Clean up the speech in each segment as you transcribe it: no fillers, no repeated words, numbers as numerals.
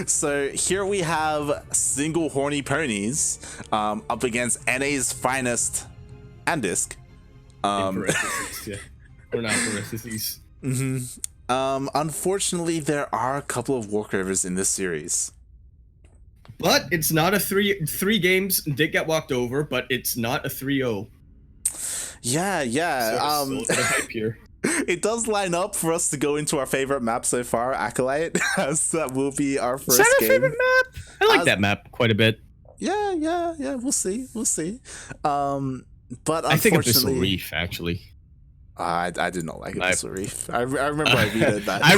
So here we have Single-Horny Ponies up against NA's finest and DisK. In parentheses, yeah. Or not parentheses. Unfortunately, there are a couple of walkovers in this series. But it's not a three games did get walked over, but it's not a 3-0. Yeah. So the hype here. It does line up for us to go into our favorite map so far, Acolyte, as that will be our first game. Is that our favorite map? I like that map quite a bit. Yeah. We'll see. But I think Abyssal Reef, actually. I did not like Abyssal Reef. I remember I vetoed that. I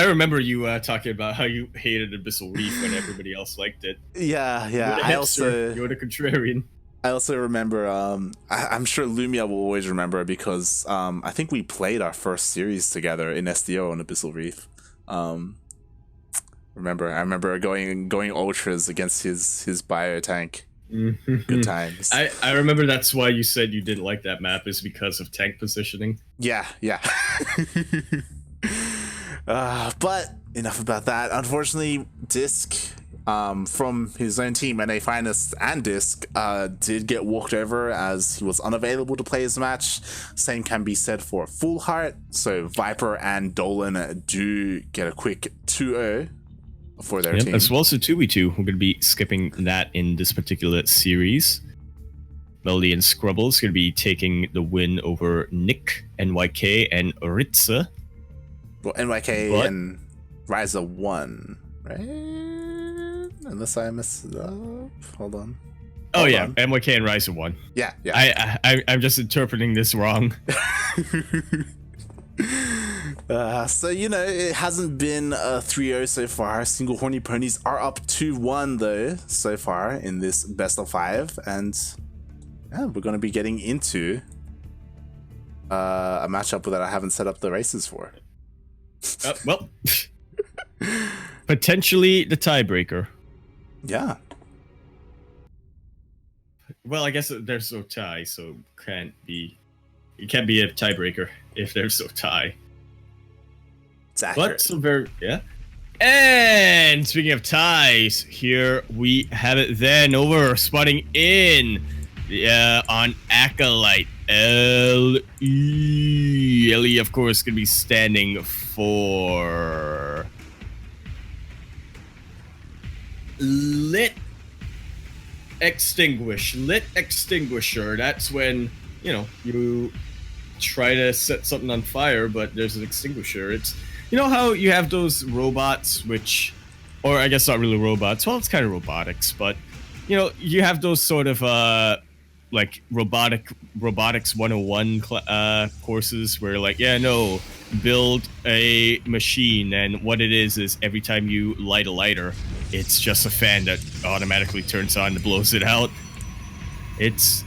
remember you talking about how you hated Abyssal Reef when everybody else liked it. Yeah. You're the contrarian. I also remember, I'm sure Lumia will always remember because I think we played our first series together in SDO on Abyssal Reef. I remember going ultras against his bio tank. Good times. I remember that's why you said you didn't like that map is because of tank positioning. Yeah. But enough about that. Unfortunately, DisK, from his own team, NA Finest and DisK, did get walked over as he was unavailable to play his match. Same can be said for Full Heart. So Viper and Dolan do get a quick 2-0 for their team. As well as a 2v2. We're going to be skipping that in this particular series. Melody and Scrubbles going to be taking the win over Nick, NYK, and Ritza. Well, NYK and Ryza won, right? Unless I messed it up. Hold on. Hold on. NYK and Ryza won. Yeah. I'm just interpreting this wrong. So, it hasn't been a 3-0 so far. Single-Horny Ponies are up 2-1, though, so far in this best of 5. And we're going to be getting into a matchup that I haven't set up the races for. Well, potentially the tiebreaker. Yeah. Well, I guess there's no tie, so it can't be a tiebreaker if there's no tie. It's accurate. But And speaking of ties, here we have it then over spotting in on Acolyte. LE, of course, going to be standing for Lit Extinguisher. That's when, you try to set something on fire, but there's an extinguisher. It's, how you have those robots, or I guess not really robots. Well, it's kind of robotics, but, you have those sort of, like robotics 101 courses where build a machine, and what it is every time you light a lighter, it's just a fan that automatically turns on and blows it out. It's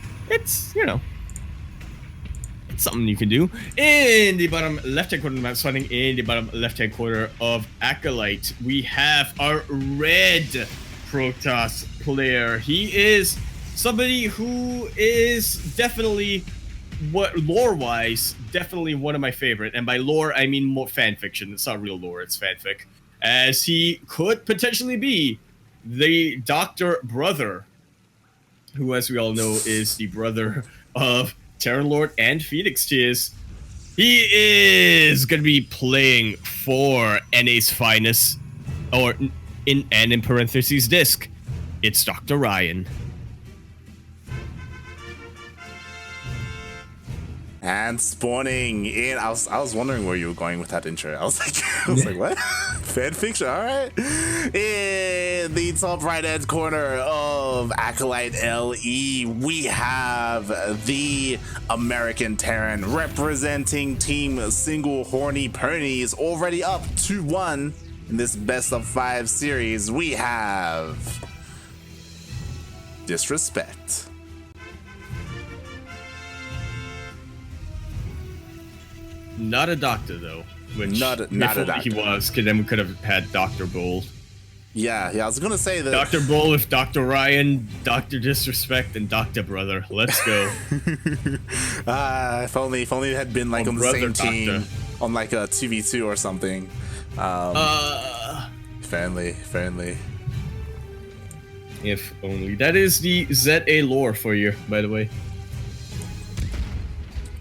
something you can do. In the bottom left-hand corner of the map, starting in the bottom left-hand corner of Acolyte, we have our red Protoss player. He is somebody who is definitely, lore-wise, definitely one of my favorite. And by lore, I mean more fan fiction. It's not real lore, it's fanfic. As he could potentially be the Dr. Brother, who, as we all know, is the brother of Terran Lord and Phoenix Tears. He is going to be playing for NA's finest, or in parentheses DisK. It's Dr. Ryan. And spawning in, I was wondering where you were going with that intro. I was like, what? Fan fiction, all right. In the top right-hand corner of Acolyte LE, we have the American Terran representing Team Single-Horny Ponies, already up 2-1 in this best of 5 series. We have Disrespect. Not a doctor, though. Which not a doctor. He was, because then we could have had Dr. Bull. Yeah, I was gonna say that. Dr. Bull with Dr. Ryan, Dr. Disrespect, and Dr. Brother. Let's go. If only it had been like on the same team, on like a 2v2 or something. if only. If only. That is the ZA lore for you, by the way.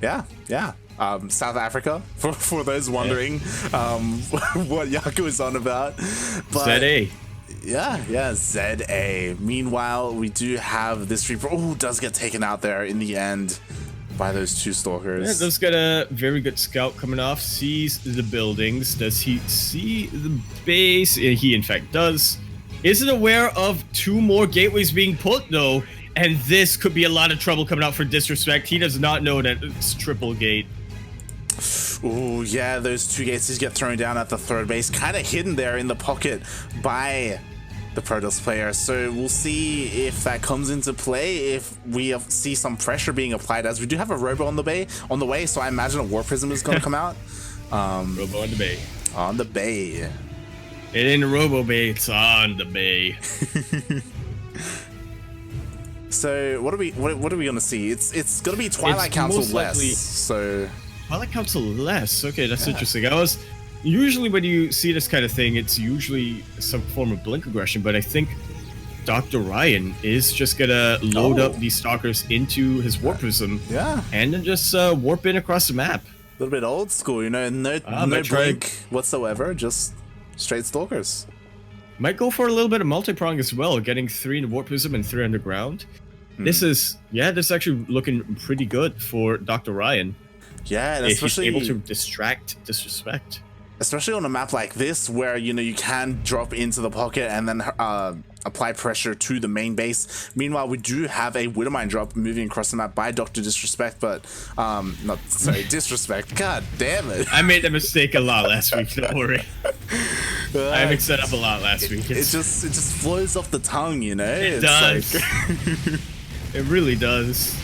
Yeah. South Africa, for those wondering what Yaku is on about. But ZA. Yeah, ZA. Meanwhile, we do have this Reaper. Oh, does get taken out there in the end by those two Stalkers. Yeah, does get a very good scout coming off. Sees the buildings. Does he see the base? He, in fact, does. Isn't aware of 2 more gateways being put, though. And this could be a lot of trouble coming out for Disrespect. He does not know that it's triple gate. Oh, yeah, those 2 gates just get thrown down at the 3rd base. Kind of hidden there in the pocket by the Protoss player. So we'll see if that comes into play, if we see some pressure being applied, as we do have a Robo on the way. So I imagine a War Prism is going to come out. Robo on the bay. On the bay. It ain't a Robo Bay, it's on the bay. So what are we gonna see? It's gonna be Twilight Council less. So Twilight Council less. Okay, that's interesting. Usually when you see this kind of thing, it's usually some form of blink aggression, but I think Dr. Ryan is just gonna load up these Stalkers into his Warp Prism. Yeah. And then just warp in across the map. A little bit old school, you know, no blink whatsoever, just straight Stalkers. Might go for a little bit of multi-prong as well, getting 3 in the Warp Prism and 3 underground. This is actually looking pretty good for Dr. Ryan. Yeah, and if especially he's able to distract Disrespect. Especially on a map like this, where you can drop into the pocket and then apply pressure to the main base. Meanwhile, we do have a Widowmine drop moving across the map by Dr. Disrespect, but Disrespect. God damn it! I made that mistake a lot last week. Don't worry. I mixed that up a lot last week. It just flows off the tongue, you know. It does. It really does.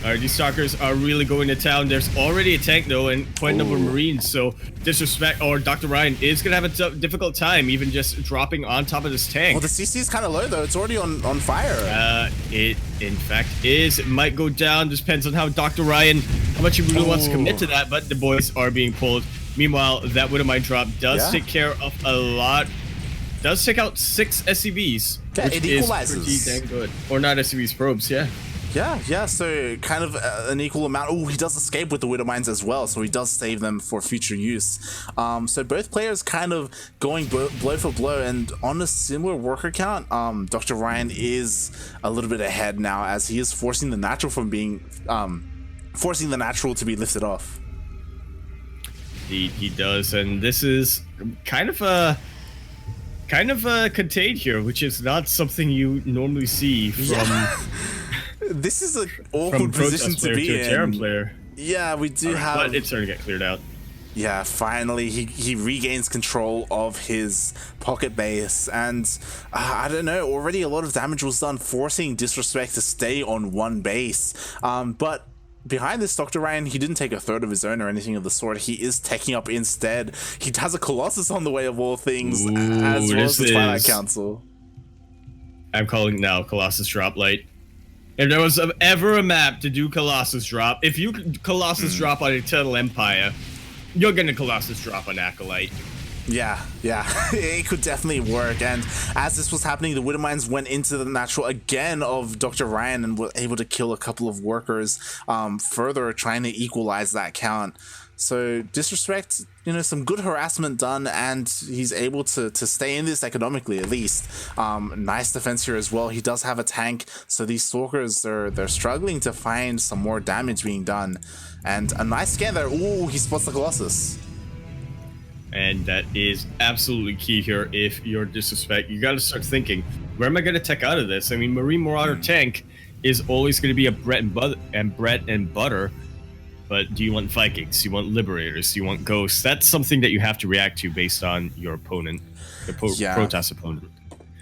Alright, these Stalkers are really going to town. There's already a tank, though, and quite a number of Marines, so Disrespect, or Dr. Ryan, is going to have a difficult time even just dropping on top of this tank. Well, the CC is kind of low, though. It's already on fire. It, in fact, is. It might go down. Depends on how Dr. Ryan, how much he really wants to commit to that, but the boys are being pulled. Meanwhile, that Widowmine drop does take care of a lot. Does take out 6 SCVs, which it is equalizes. pretty dang good. Or not SCVs, probes, yeah. Yeah, so kind of an equal amount. Oh, he does escape with the Widowmines as well, so he does save them for future use. So both players kind of going blow for blow, and on a similar worker count, Dr. Ryan is a little bit ahead now, as he is forcing the natural to be lifted off. He does, and this is kind of a contained here, which is not something you normally see from. This is an awkward position to be in. Terran player. Yeah, we do have. But it's starting to get cleared out. Yeah, finally he regains control of his pocket base, and I don't know. Already a lot of damage was done, forcing Disrespect to stay on one base. But behind this, Dr. Ryan, he didn't take a third of his own or anything of the sort. He is taking up instead. He has a Colossus on the way of all things, as well as the Twilight Council. I'm calling now Colossus drop light. If there was ever a map to do Colossus drop, if you could Colossus drop on Eternal Empire, you're gonna Colossus drop on Acolyte. Yeah, it could definitely work. And as this was happening, the Widowmines went into the natural again of Dr. Ryan and were able to kill a couple of workers, further trying to equalize that count. So Disrespect, some good harassment done, and he's able to stay in this economically at least. Nice defense here as well. He does have a tank, so these Stalkers they're struggling to find some more damage being done. And a nice scan there. Ooh, he spots the Colossus. And that is absolutely key here. If you're Disrespect, you got to start thinking, where am I going to tech out of this? I mean, Marine Marauder tank is always going to be a bread and butter. But do you want Vikings? Do you want Liberators? Do you want Ghosts? That's something that you have to react to based on your opponent, the Protoss opponent.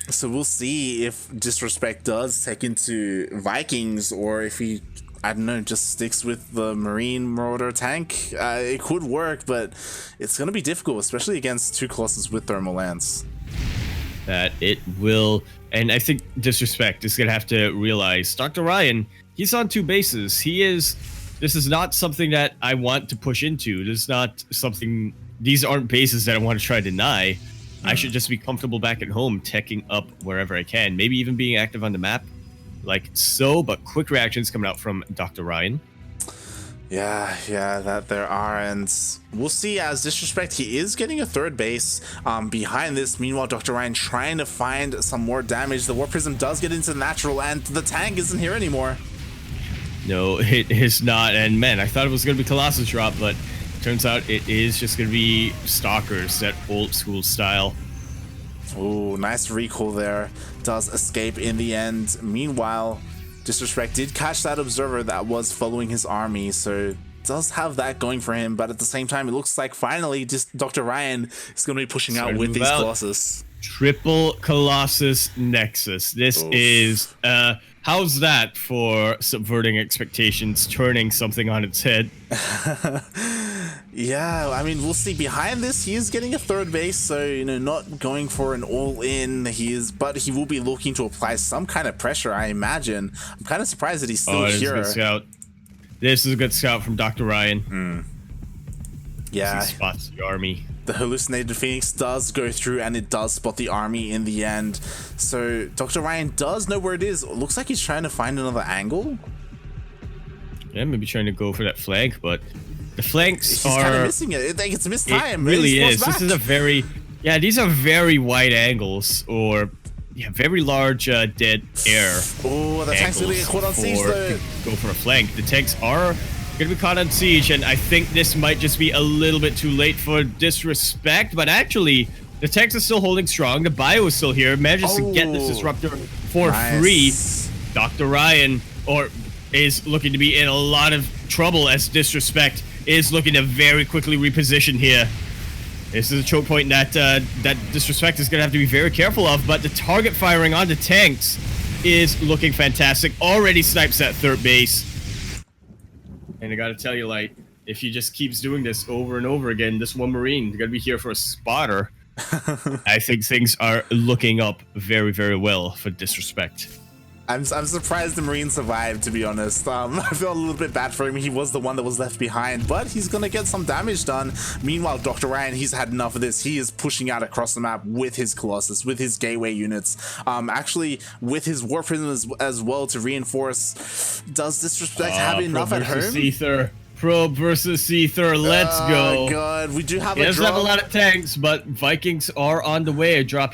So we'll see if Disrespect does take into Vikings, or if he, I don't know, just sticks with the Marine Marauder tank. It could work, but it's going to be difficult, especially against 2 Colossus with Thermal Lance. That it will, and I think Disrespect is going to have to realize, Dr. Ryan, he's on 2 bases. This is not something that I want to push into. This is not something, these aren't bases that I want to try to deny. I should just be comfortable back at home, teching up wherever I can. Maybe even being active on the map, like so. But quick reactions coming out from Dr. Ryan. Yeah, that there are, and we'll see. As Disrespect, he is getting a third base behind this. Meanwhile, Dr. Ryan trying to find some more damage. The Warp Prism does get into the natural, and the tank isn't here anymore. No, it is not. And man, I thought it was going to be Colossus drop, but turns out it is just going to be Stalkers, that old school style. Ooh, nice recall there. Does escape in the end. Meanwhile, Disrespect did catch that observer that was following his army, so does have that going for him. But at the same time, it looks like finally just Dr. Ryan is going to be pushing out with these Colossus. Triple Colossus Nexus. This is how's that for subverting expectations, turning something on its head? Yeah, I mean, we'll see. Behind this, he is getting a third base, so, you know, not going for an all-in. But he will be looking to apply some kind of pressure, I imagine. I'm kind of surprised that he's still here. This is a good scout. This is a good scout from Dr. Ryan. Yeah. He spots the army. The hallucinated Phoenix does go through, and it does spot the army in the end. So Dr. Ryan does know where it is. Looks like he's trying to find another angle. Yeah, maybe trying to go for that flank, but the flanks he's kind of missing it. It's missed time. It really is. This is a very, these are very wide angles, or very large dead air. Oh, the tank's gonna get caught on siege though. Go for a flank. The tanks are gonna be caught on siege, and I think this might just be a little bit too late for Disrespect, but actually the tanks are still holding strong. The bio is still here, manages to get this disruptor for free. Dr. Ryan is looking to be in a lot of trouble, as Disrespect is looking to very quickly reposition here. This is a choke point that that Disrespect is going to have to be very careful of, but the target firing on the tanks is looking fantastic. Already snipes that third base. And I gotta tell you, like, if he just keeps doing this over and over again, this one Marine is gonna be here for a spotter. I think things are looking up very, very well for Disrespect. I'm surprised the Marine survived, to be honest. I feel a little bit bad for him. He was the one that was left behind, but he's gonna get some damage done. Meanwhile, Dr. Ryan, he's had enough of this. He is pushing out across the map with his Colossus, with his gateway units, actually with his Warp Prism as well to reinforce. Does Disrespect have enough at home? Ether. Probe versus Ether, let's go. Oh god, we do have a drop. He doesn't have a lot of tanks, but Vikings are on the way. A drop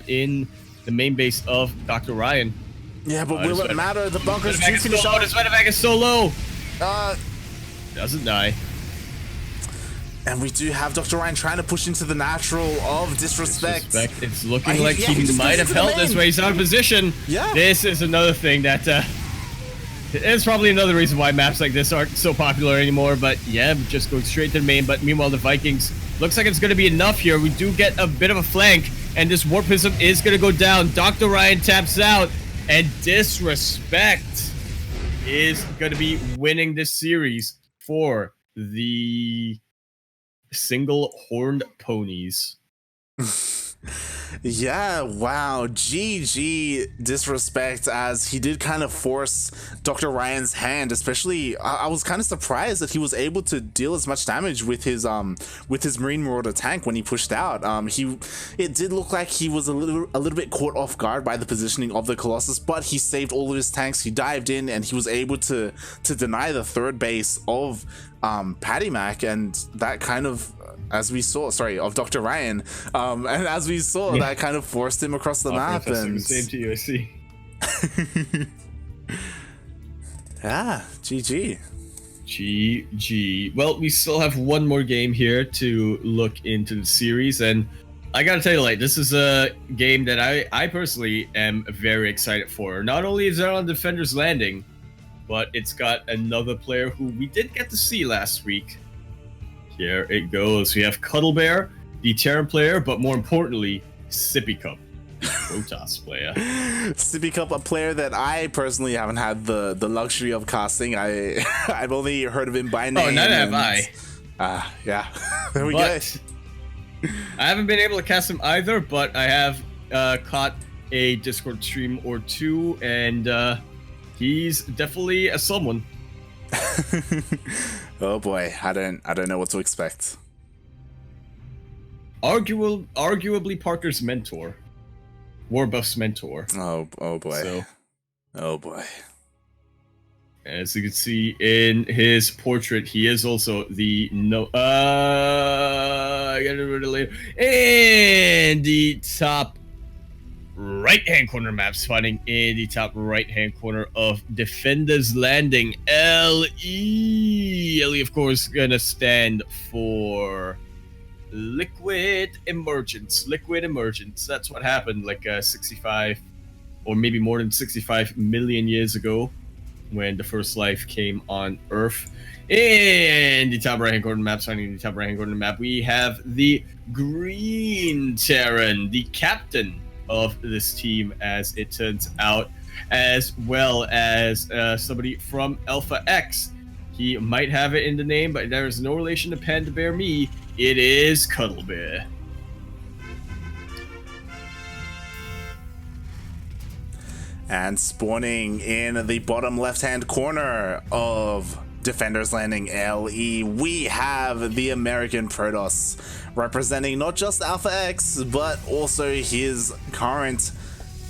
in the main base of Dr. Ryan. Yeah, but will it matter? The bunkers do finish out. His medevac is so low. Doesn't die. And we do have Dr. Ryan trying to push into the natural of Disrespect. It's looking like he might have held this way. He's out of position. Yeah. This is another thing that it's probably another reason why maps like this aren't so popular anymore. But yeah, just going straight to the main. But meanwhile, the Vikings looks like it's going to be enough here. We do get a bit of a flank, and this Warp Prism is going to go down. Dr. Ryan taps out. And Disrespect is going to be winning this series for the Single-Horned Ponies. Yeah, wow. GG Disrespect, as he did kind of force Dr. Ryan's hand, especially I was kind of surprised that he was able to deal as much damage with his Marine Marauder tank when he pushed out. It did look like he was a little bit caught off guard by the positioning of the Colossus, but he saved all of his tanks. He dived in and he was able to deny the third base of Patty Mac, and that kind of, as we saw, of Dr. Ryan, and as we saw, that kind of forced him across the map. And same to you, I see. Yeah, GG. GG. Well, we still have one more game here to look into the series, and I gotta tell you, like, this is a game that I personally am very excited for. Not only is it on Defender's Landing, but it's got another player who we did get to see last week. Here it goes. We have Cuddle Bear, the Terran player, but more importantly, Sippy Cup, the Protoss player. Sippy Cup, a player that I personally haven't had the luxury of casting. I've only heard of him by name. Oh, neither have I. Yeah. There we go. I haven't been able to cast him either, but I have caught a Discord stream or two, and he's definitely a someone. Oh boy, I don't know what to expect. arguably Parker's mentor, Warbuff's mentor. Oh boy. So, oh boy. as you can see in his portrait, he is also the I got it really later. And the top right-hand corner map spawning in the top right-hand corner of Defender's Landing. LE, of course, gonna stand for Liquid Emergence. Liquid Emergence. That's what happened like 65 or maybe more than 65 million years ago when the first life came on Earth. In the top right-hand corner map, signing the top right-hand corner map, we have the Green Terran, the captain of this team, as it turns out, as well as somebody from Alpha X. He might have it in the name, but there is no relation to Panda Bear Me. It is Cuddle Bear. And spawning in the bottom left-hand corner of Defender's Landing LE, we have the American Protoss, representing not just Alpha X, but also his current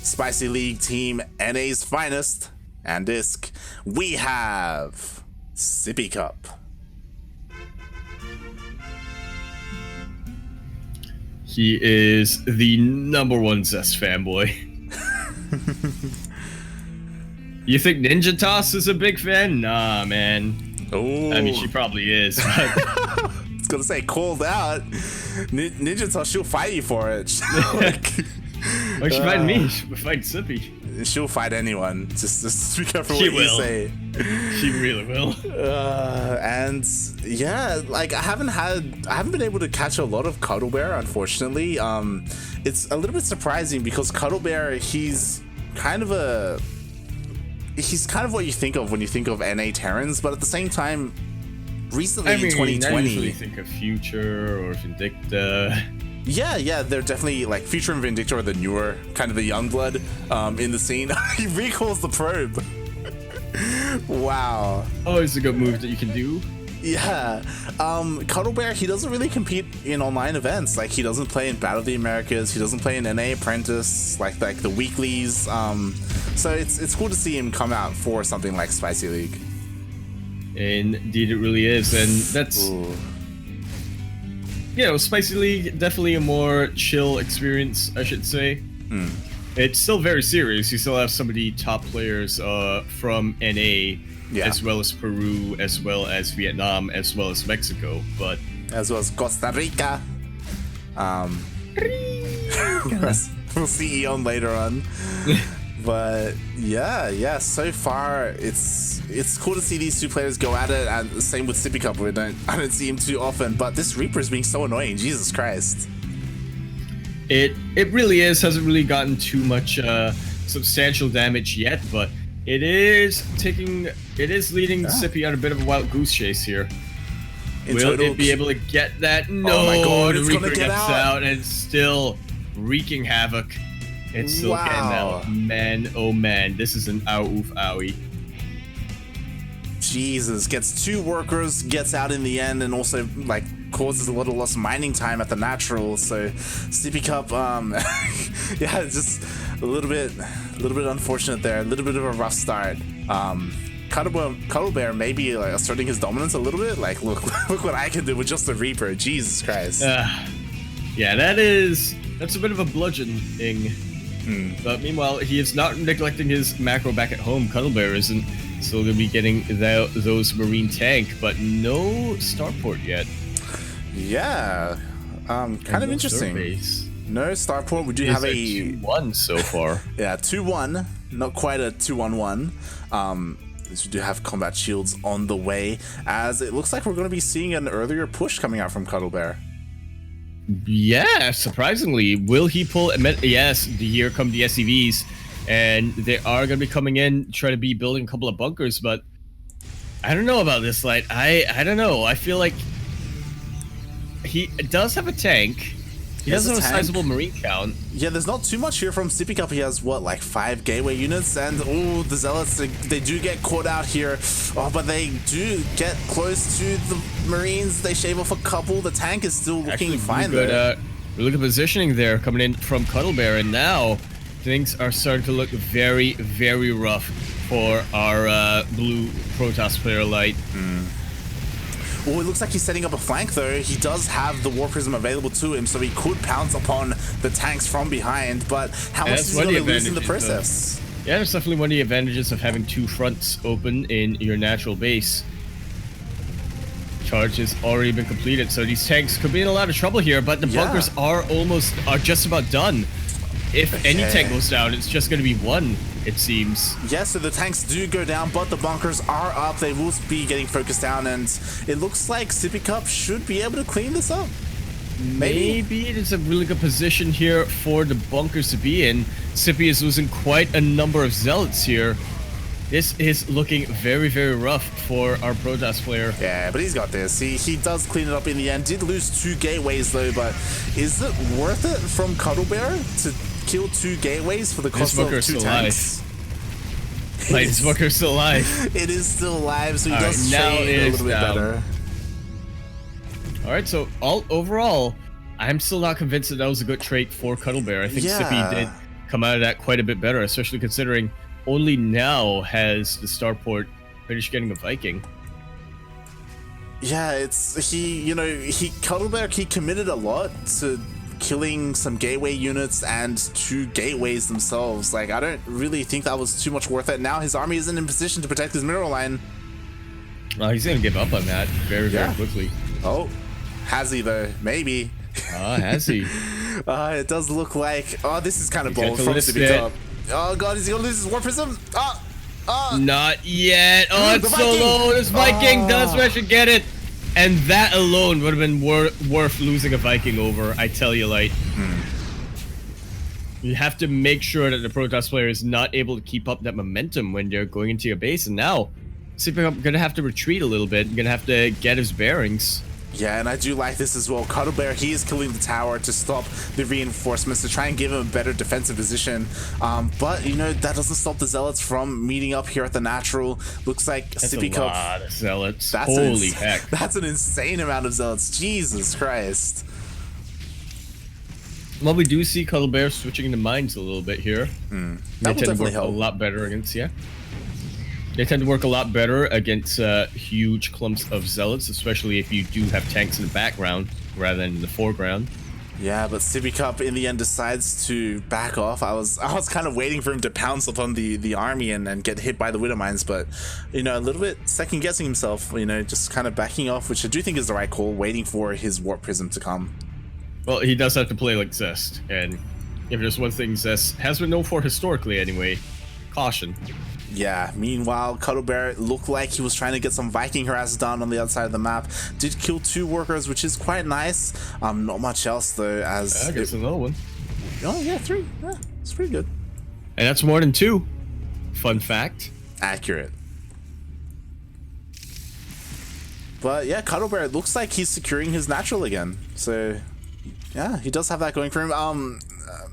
Spicy League team, NA's finest, and DisK. We have Sippy Cup. He is the #1 Zest fanboy. You think Ninja Toss is a big fan? Nah, man. Oh, I mean, she probably is. But I was gonna say, called out. Ninja Toss, she'll fight you for it. why she fight me? She'll fight Sippy. She'll fight anyone. Just be careful She what you will. say. She really will. And yeah, like I haven't been able to catch a lot of Cuddle Bear, unfortunately. It's a little bit surprising because Cuddle Bear, he's kind of what you think of when you think of NA Terrans, but at the same time, recently in 2020, I usually think of Future or Vindicta. Yeah, they're definitely like Future and Vindicta are the newer, kind of the young blood in the scene. He recalls the probe. Wow. Always a good move that you can do. Yeah. Cuddle Bear, he doesn't really compete in online events. Like, he doesn't play in Battle of the Americas. He doesn't play in NA Apprentice, like the weeklies. So it's cool to see him come out for something like Spicy League. Indeed, it really is. And that's, Ooh. you know, Spicy League, definitely a more chill experience, I should say. It's still very serious. You still have some of the top players from NA, as well as Peru, as well as Vietnam, as well as Mexico, but as well as Costa Rica. We'll see Eon later on. But yeah, so far it's cool to see these two players go at it, and the same with Sippy Cup. I don't see him too often, but this Reaper is being so annoying. Jesus Christ. It really is. Hasn't really gotten too much substantial damage yet, but it is leading Sippy on a bit of a wild goose chase here. Will it be able to get that? No, oh my God, the it's Reaper gonna get gets out and it's still wreaking havoc. It's still getting out. Man, oh man, this is an oof owie. Jesus, gets two workers, gets out in the end, and also like causes a little lost mining time at the natural. So Sippy Cup, yeah, just a little bit unfortunate there. A little bit of a rough start. Cuddle Bear maybe like asserting his dominance a little bit. Like, look what I can do with just the Reaper. Jesus Christ. Yeah, that's a bit of a bludgeoning. But meanwhile, he is not neglecting his macro back at home. Cuddle Bear isn't still going to be getting those Marine tank, but no starport yet. Yeah, kind of interesting. No starport. We do have a 2-1 so far. Yeah, 2-1. Not quite a 2-1-1. We do have combat shields on the way, as it looks like we're going to be seeing an earlier push coming out from Cuddle Bear. Yeah, surprisingly. Will he pull? Yes, here come the SCVs, and they are going to be coming in, trying to be building a couple of bunkers, but I don't know about this, Light. I don't know. I feel like he does have a tank. He does have a sizable Marine count. Yeah, there's not too much here from Sippy Cup. He has, what, like 5 gateway units? And, oh, the Zealots, they do get caught out here. Oh, but they do get close to the Marines. They shave off a couple. The tank is still looking fine, though. Really good positioning there coming in from Cuddle Bear, and now things are starting to look very, very rough for our blue Protoss player Light. Well, it looks like he's setting up a flank though. He does have the War Prism available to him, so he could pounce upon the tanks from behind, but how much is he going to lose in the process? Yeah, that's definitely one of the advantages of having two fronts open in your natural base. Charge has already been completed, so these tanks could be in a lot of trouble here, but the bunkers are just about done. If any tank goes down, it's just going to be one, it seems. Yeah, so the tanks do go down, but the bunkers are up. They will be getting focused down, and it looks like Sippy Cup should be able to clean this up. Maybe it is a really good position here for the bunkers to be in. Sippy is losing quite a number of zealots here. This is looking very, very rough for our Protoss player. Yeah, but he's got this. He does clean it up in the end. Did lose 2 gateways though, but is it worth it from Cuddle Bear to kill 2 gateways for the cost of 2 tanks? Like, this bunker's still alive. It is still alive, so he does trade a little bit better. Alright, so overall, I'm still not convinced that was a good trade for Cuddle Bear. I think Sippy did come out of that quite a bit better, especially considering only now has the starport finished getting a Viking. Yeah, Cuddle Bear, he committed a lot to killing some gateway units and 2 gateways themselves. Like, I don't really think that was too much worth it. Now his army isn't in position to protect his mineral line. Well, he's gonna give up on that very quickly. Oh, has he though? Maybe. Has he? It does look like. Oh, this is kind of bold from Sippy Cup. Oh god, is he gonna lose his War Prism? Not yet. Oh, it's so low. This Viking does manage to get it. And that alone would have been worth losing a Viking over, I tell you, Light. You have to make sure that the Protoss player is not able to keep up that momentum when they're going into your base. And now, Sippy Cup gonna have to retreat a little bit. Gonna have to get his bearings. Yeah, and I do like this as well. Cuddle Bear, he is killing the tower to stop the reinforcements, to try and give him a better defensive position. But, that doesn't stop the Zealots from meeting up here at the natural. Looks like Sippy Cup. That's a lot of Zealots. Holy heck. That's an insane amount of Zealots. Jesus Christ. Well, we do see Cuddle Bear switching the mines a little bit here. That will definitely help. A lot better against, They tend to work a lot better against huge clumps of zealots, especially if you do have tanks in the background rather than in the foreground. Yeah, but Sippy Cup in the end decides to back off. I was kind of waiting for him to pounce upon the army and get hit by the Widow Mines, but a little bit second guessing himself. Just kind of backing off, which I do think is the right call. Waiting for his Warp Prism to come. Well, he does have to play like Zest, and if there's one thing Zest has been known for historically, anyway, caution. Yeah, meanwhile, Cuddle Bear looked like he was trying to get some Viking harass done on the outside of the map. Did kill 2 workers, which is quite nice. Not much else, though, as... I guess another one. Oh, yeah, 3. Yeah, it's pretty good. And that's more than 2. Fun fact. Accurate. But, yeah, Cuddle Bear, it looks like he's securing his natural again. So, yeah, he does have that going for him.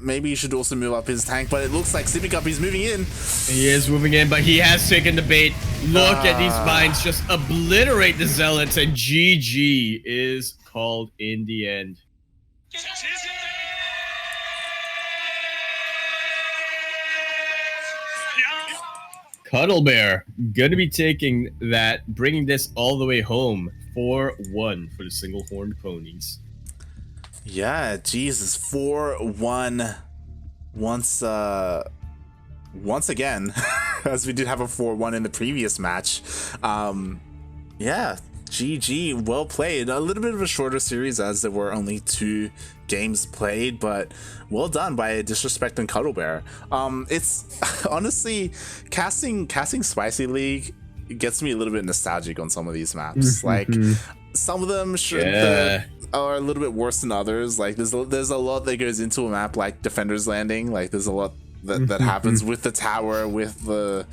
Maybe he should also move up his tank, but it looks like Sippy Cup, he's moving in. He is moving in, but he has taken the bait. Look at these mines just obliterate the Zealots, and GG is called in the end. Cuddle Bear gonna be taking that, bringing this all the way home. 4-1 for the Single-Horned Ponies. Yeah, Jesus, 4-1 once again, as we did have a 4-1 in the previous match. Yeah, GG, well played. A little bit of a shorter series as there were only 2 games played, but well done by Disrespect and Cuddle Bear. It's honestly, casting Spicy League gets me a little bit nostalgic on some of these maps. Like, some of them are a little bit worse than others. Like, there's a lot that goes into a map like Defender's Landing. Like, there's a lot that happens with the tower, with the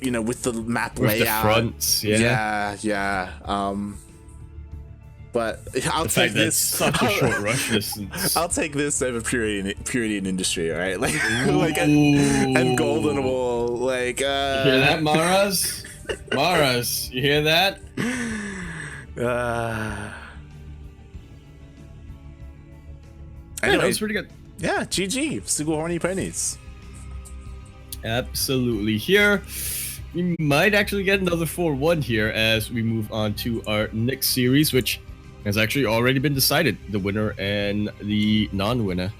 with the map with layout, the fronts. Yeah. But I'll take this. Such a short rush distance. I'll take this over purity in industry. All right, and Golden Wall. Like, you hear that, Maras? Maras, you hear that? Yeah, that was pretty good. Yeah, GG, Single-Horny Ponies. Absolutely. Here, we might actually get another 4-1 here as we move on to our next series, which has actually already been decided, the winner and the non-winner.